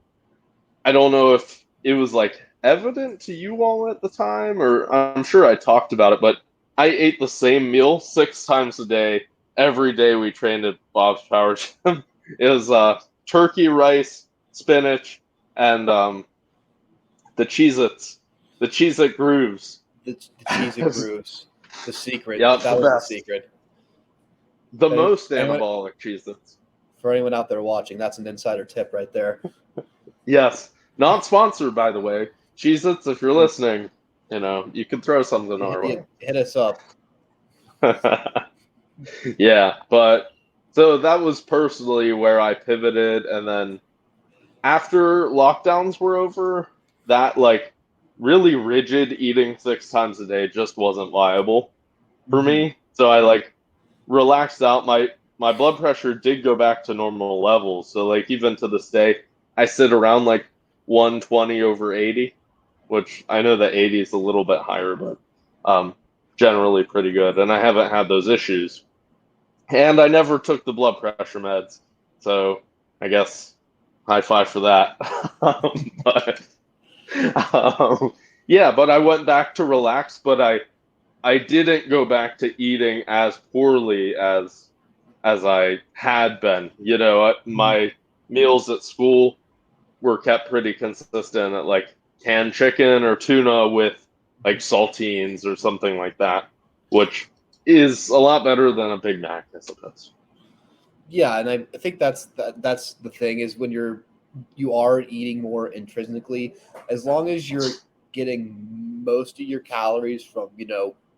I don't know if it was like evident to you all at the time, or I'm sure I talked about it, but I ate the same meal 6 times a day, every day we trained at Bob's Power Gym. It was turkey, rice, spinach, and the Cheez-Its, the Cheez-It grooves. The cheese and grooves. The secret. Yeah, the That was the best. secret. The Any- most Anyone, anabolic Cheez-Its. for anyone out there watching, that's an insider tip right there. Yes. Not sponsored, by the way. Cheez-Its, if you're listening, you can throw something our way. Hit us up. Yeah, but so that was personally where I pivoted. And then after lockdowns were over, that like really rigid eating 6 times a day just wasn't viable for Mhm. me. So I like relaxed out. My my blood pressure did go back to normal levels. So like even to this day, I sit around like 120/80, which I know that 80 is a little bit higher, but generally pretty good. And I haven't had those issues. And I never took the blood pressure meds. So I guess high five for that. But yeah, but I went back to relax, but I didn't go back to eating as poorly as I had been. You know, my meals at school were kept pretty consistent at like canned chicken or tuna with like saltines or something like that, which is a lot better than a Big Mac, I suppose. Yeah, and I think that's the thing is when you are eating more intrinsically, as long as you're getting most of your calories from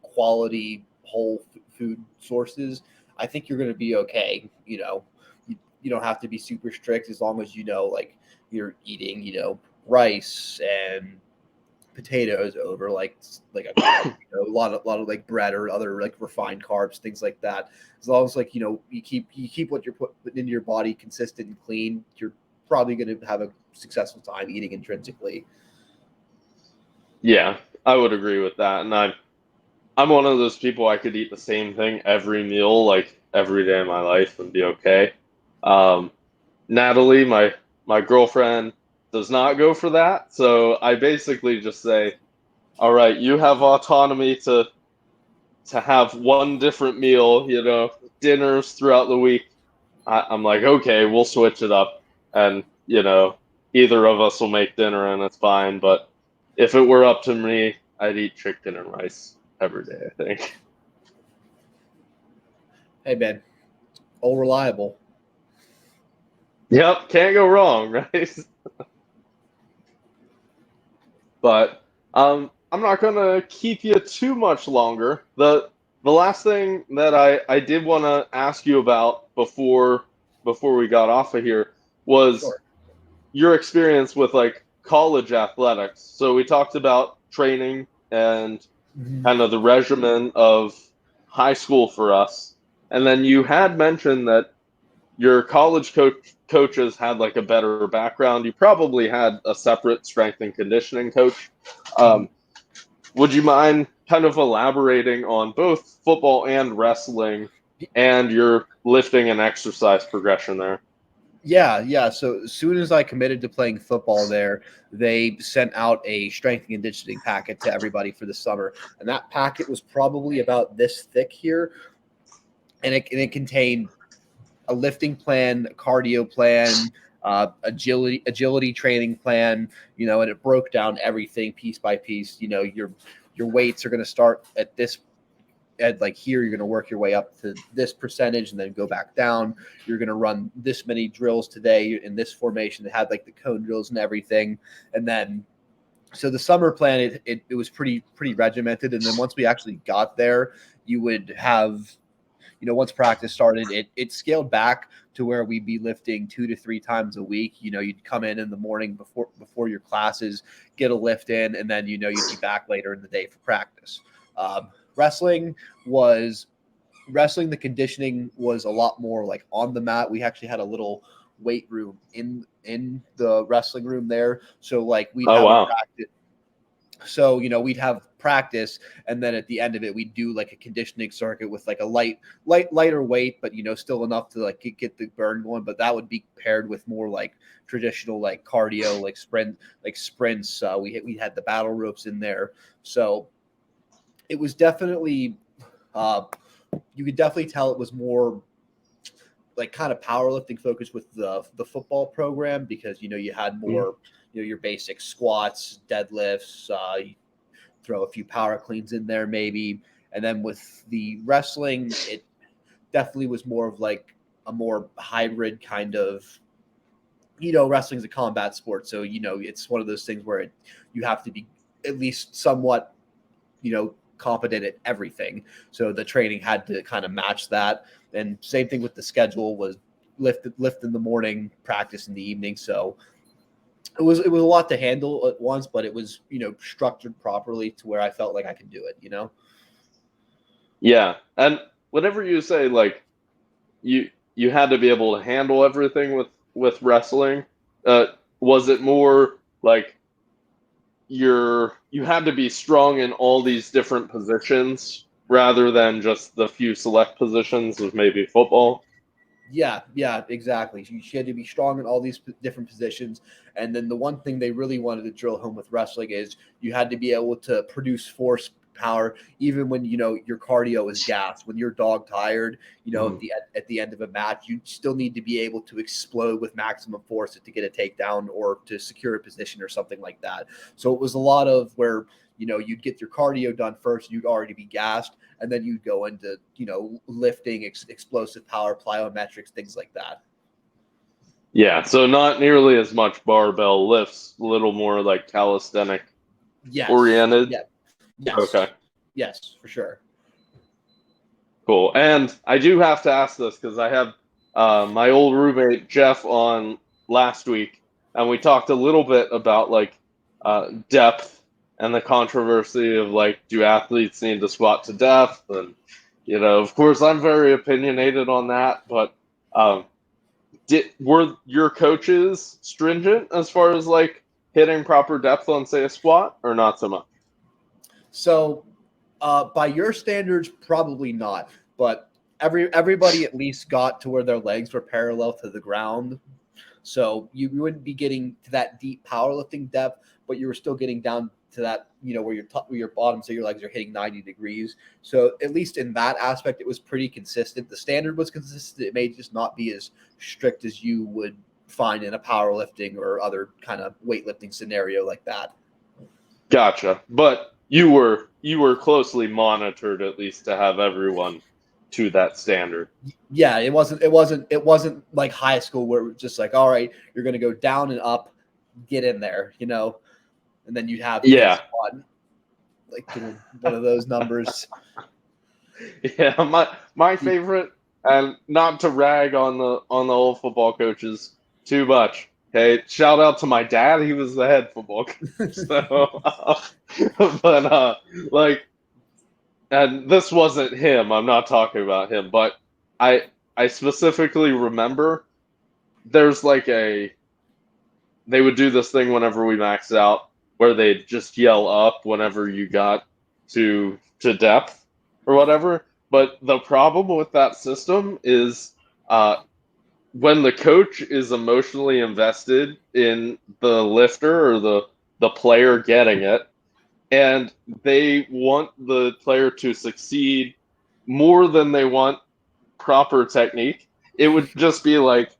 quality whole food sources, I think you're going to be okay. You don't have to be super strict as long as like you're eating rice and potatoes over like a lot of like bread or other like refined carbs, things like that. As long as like you keep what you're putting into your body consistent and clean, you're probably going to have a successful time eating intrinsically. Yeah, I would agree with that. And I'm one of those people, I could eat the same thing every meal, like every day of my life and be okay. Um, Natalie, my girlfriend, does not go for that. So I basically just say, all right, you have autonomy to have one different meal, dinners throughout the week. I'm like, okay, we'll switch it up, and either of us will make dinner, and it's fine. But if it were up to me, I'd eat chicken and rice every day, I think. Hey man, all reliable. Yep, can't go wrong, right? But I'm not gonna keep you too much longer. The last thing that I did want to ask you about before we got off of here was Sure. your experience with like college athletics. So we talked about training and kind of the regimen of high school for us, and then you had mentioned that your coaches had like a better background. You probably had a separate strength and conditioning coach. Um, would you mind kind of elaborating on both football and wrestling and your lifting and exercise progression there? Yeah. So as soon as I committed to playing football there, they sent out a strength and conditioning packet to everybody for the summer. And that packet was probably about this thick here. And it contained a lifting plan, a cardio plan, agility training plan, and it broke down everything piece by piece. Your weights are going to start at this at like here, you're going to work your way up to this percentage and then go back down. You're going to run this many drills today in this formation that had like the cone drills and everything. And then, so the summer plan, it was pretty regimented. And then once we actually got there, you would have, once practice started, it scaled back to where we'd be lifting 2 to 3 times a week. You'd come in the morning before your classes, get a lift in, and then, you'd be back later in the day for practice. Wrestling, the conditioning was a lot more like on the mat. We actually had a little weight room in the wrestling room there. So like we'd have a practice. So, we'd have practice, and then at the end of it, we'd do like a conditioning circuit with like a lighter weight, but still enough to like get the burn going. But that would be paired with more like traditional like cardio, like sprints. We had the battle ropes in there, so it was definitely you could definitely tell it was more like kind of powerlifting focused with the football program, because you had more your basic squats, deadlifts, you throw a few power cleans in there maybe. And then with the wrestling, it definitely was more of like a more hybrid kind of, wrestling's a combat sport, so it's one of those things where you have to be at least somewhat competent at everything. So the training had to kind of match that. And same thing with the schedule was lift in the morning, practice in the evening. So it was a lot to handle at once, but it was, structured properly to where I felt like I could do it, Yeah. And whenever you say like you had to be able to handle everything with wrestling? Was it more like you had to be strong in all these different positions rather than just the few select positions of maybe football? Yeah, exactly. You had to be strong in all these different positions. And then the one thing they really wanted to drill home with wrestling is you had to be able to produce force power even when your cardio is gassed, when you're dog tired, at the end of a match, you still need to be able to explode with maximum force to get a takedown or to secure a position or something like that. So it was a lot of where you'd get your cardio done first, you'd already be gassed, and then you'd go into lifting, explosive power, plyometrics, things like that. Yeah, so not nearly as much barbell lifts, a little more like calisthenic Yes. oriented. Yeah. Yes. Okay, Yes, for sure. cool. And I do have to ask this because I have my old roommate Jeff on last week, and we talked a little bit about like depth and the controversy of like, do athletes need to squat to depth? And of course, I'm very opinionated on that, but um, were your coaches stringent as far as like hitting proper depth on, say, a squat, or not so much? So, by your standards, probably not. But everybody at least got to where their legs were parallel to the ground. So you wouldn't be getting to that deep powerlifting depth, but you were still getting down to that, where your bottoms of your legs are hitting 90 degrees. So at least in that aspect, it was pretty consistent. The standard was consistent. It may just not be as strict as you would find in a powerlifting or other kind of weightlifting scenario like that. Gotcha. But you were closely monitored at least to have everyone to that standard. Yeah, it wasn't like high school where it was just like, all right, you're gonna go down and up, get in there, and then you'd have kids Yeah. squatting, like doing one of those numbers. Yeah, my favorite, and not to rag on the old football coaches too much. Okay, shout out to my dad. He was the head football coach. So, but like, and this wasn't him. I'm not talking about him, but I specifically remember there's like they would do this thing whenever we maxed out where they'd just yell up whenever you got to depth or whatever. But the problem with that system is uh, when the coach is emotionally invested in the lifter or the player getting it, and they want the player to succeed more than they want proper technique, it would just be like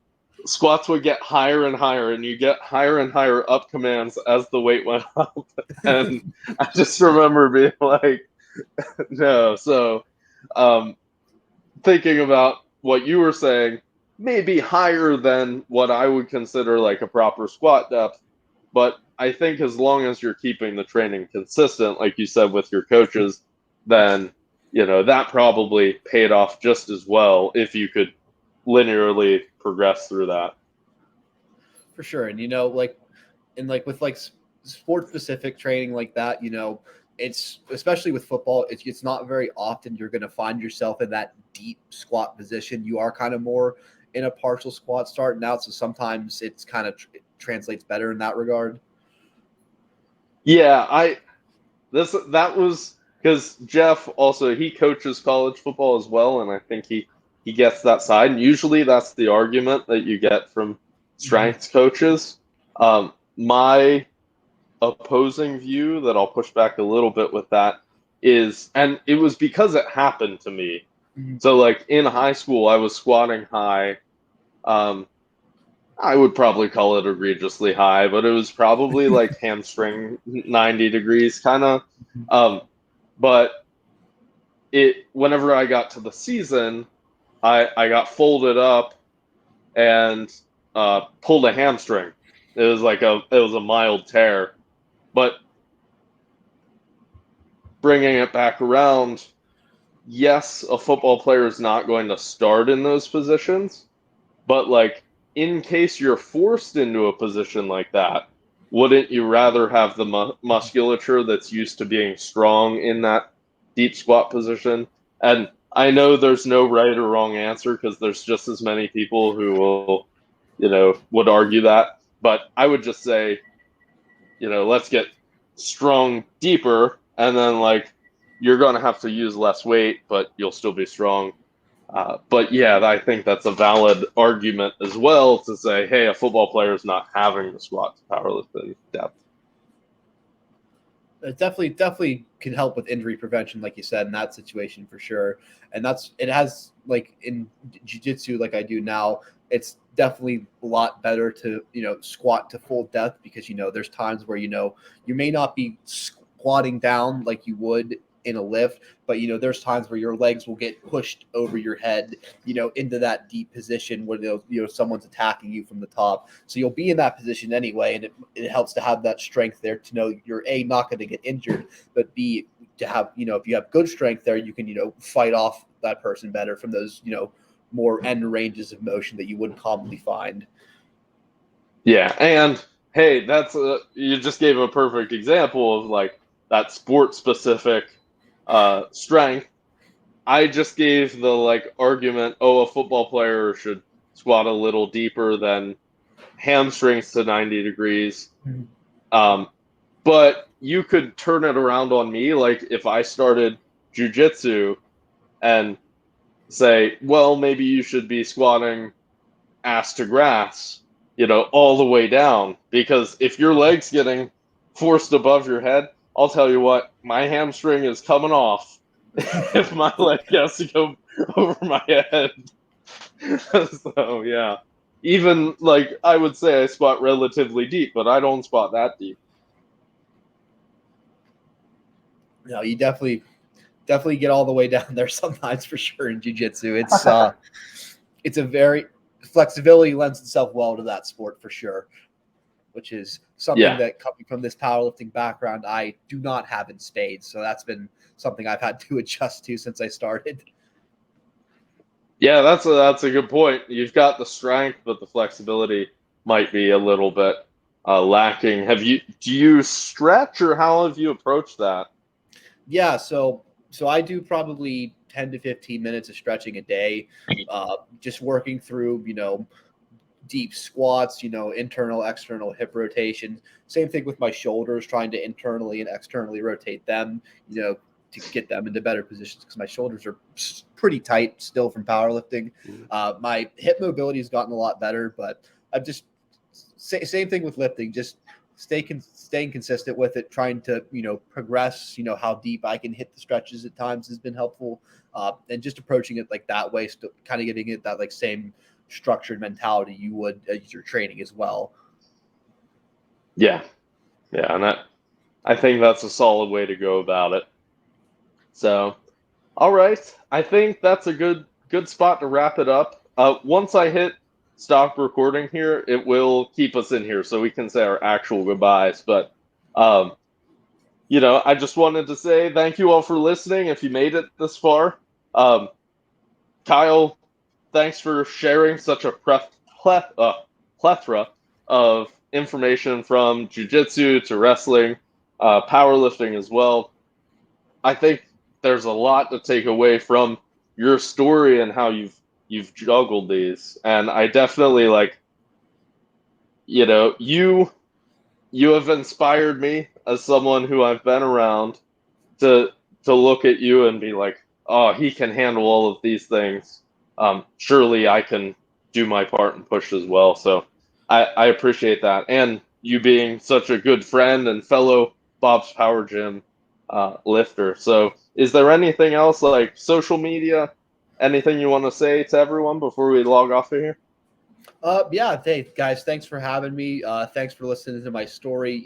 squats would get higher and higher, and you get higher and higher up commands as the weight went up. And I just remember being like, no. So, um, thinking about what you were saying, maybe higher than what I would consider like a proper squat depth. But I think as long as you're keeping the training consistent, like you said with your coaches, then that probably paid off just as well if you could linearly progress through that. For sure. And like with like sport specific training like that, it's especially with football, it's not very often you're going to find yourself in that deep squat position. You are kind of more in a partial squat starting out, so sometimes it's kind of it translates better in that regard. Yeah, that was because Jeff also he coaches college football as well, and I think he gets that side. And usually that's the argument that you get from strength coaches. My opposing view that I'll push back a little bit with that is, and it was because it happened to me. Mhm. So like in high school, I was squatting high. Um, I would probably call it egregiously high, but it was probably like hamstring 90 degrees kind of. Um, but whenever I got to the season, I got folded up and pulled a hamstring. It was a mild tear, but bringing it back around, yes, a football player is not going to start in those positions, but like in case you're forced into a position like that, wouldn't you rather have the musculature that's used to being strong in that deep squat position? And I know there's no right or wrong answer because there's just as many people who will, would argue that. But I would just say, let's get strong deeper, and then like you're going to have to use less weight, but you'll still be strong. But yeah, I think that's a valid argument as well to say, hey, a football player is not having the squat to powerlifting depth. It definitely can help with injury prevention, like you said, in that situation for sure. And it has, like in jiu-jitsu, like I do now, it's definitely a lot better to, squat to full depth because, there's times where, you may not be squatting down like you would in a lift, but there's times where your legs will get pushed over your head, into that deep position where someone's attacking you from the top. So you'll be in that position anyway, and it helps to have that strength there to know you're not going to get injured, but B, to have if you have good strength there, you can fight off that person better from those more end ranges of motion that you wouldn't commonly find. Yeah, and hey, you just gave a perfect example of like that sport specific strength. I just gave the argument, a football player should squat a little deeper than hamstrings to 90 degrees. But you could turn it around on me. Like if I started jujitsu and say, well, maybe you should be squatting ass to grass, all the way down. Because if your leg's getting forced above your head, I'll tell you what, my hamstring is coming off if my leg has to go over my head. So, yeah. Even, I would say I squat relatively deep, but I don't squat that deep. No, you definitely get all the way down there sometimes for sure in jiu-jitsu. It's a very flexibility lends itself well to that sport for sure, which is something that coming from this powerlifting background, I do not have in spades. So that's been something I've had to adjust to since I started. Yeah, that's a good point. You've got the strength, but the flexibility might be a little bit lacking. Do you stretch, or how have you approached that? Yeah, so I do probably 10 to 15 minutes of stretching a day, just working through, deep squats, internal, external hip rotations. Same thing with my shoulders, trying to internally and externally rotate them, to get them into better positions because my shoulders are pretty tight still from powerlifting. My hip mobility has gotten a lot better, but I've just same thing with lifting, just staying consistent with it, trying to progress, how deep I can hit the stretches at times has been helpful, and just approaching it like that way, still kind of giving it that same structured mentality you would as you're training as well. Yeah, and I think that's a solid way to go about it. So, all right, I think that's a good spot to wrap it up. Once I hit stop recording here, it will keep us in here so we can say our actual goodbyes. But, I just wanted to say thank you all for listening if you made it this far. Kyle, thanks for sharing such a plethora of information from jiu-jitsu to wrestling, powerlifting as well. I think there's a lot to take away from your story and how you've juggled these. And I definitely you have inspired me as someone who I've been around to look at you and be like, oh, he can handle all of these things. Surely I can do my part and push as well. So I appreciate that. And you being such a good friend and fellow Bob's Power Gym lifter. So is there anything else, like social media, anything you want to say to everyone before we log off of here? Yeah, hey guys, thanks for having me. Thanks for listening to my story.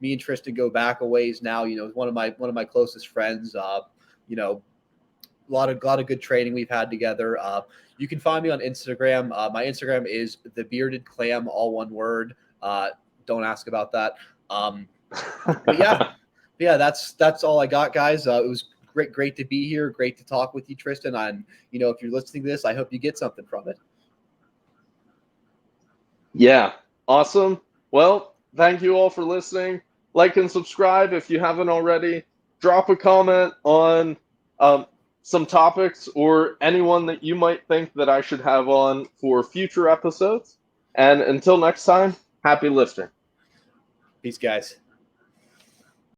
Me and Tristan go back a ways now. One of my closest friends. A lot of good training we've had together. You can find me on Instagram. My Instagram is the bearded clam, all one word. Don't ask about that. But yeah, that's all I got, guys. It was great to be here. Great to talk with you, Tristan. And if you're listening to this, I hope you get something from it. Yeah, awesome. Well, thank you all for listening. Like and subscribe if you haven't already. Drop a comment on some topics or anyone that you might think that I should have on for future episodes. And until next time, happy lifting. Peace, guys.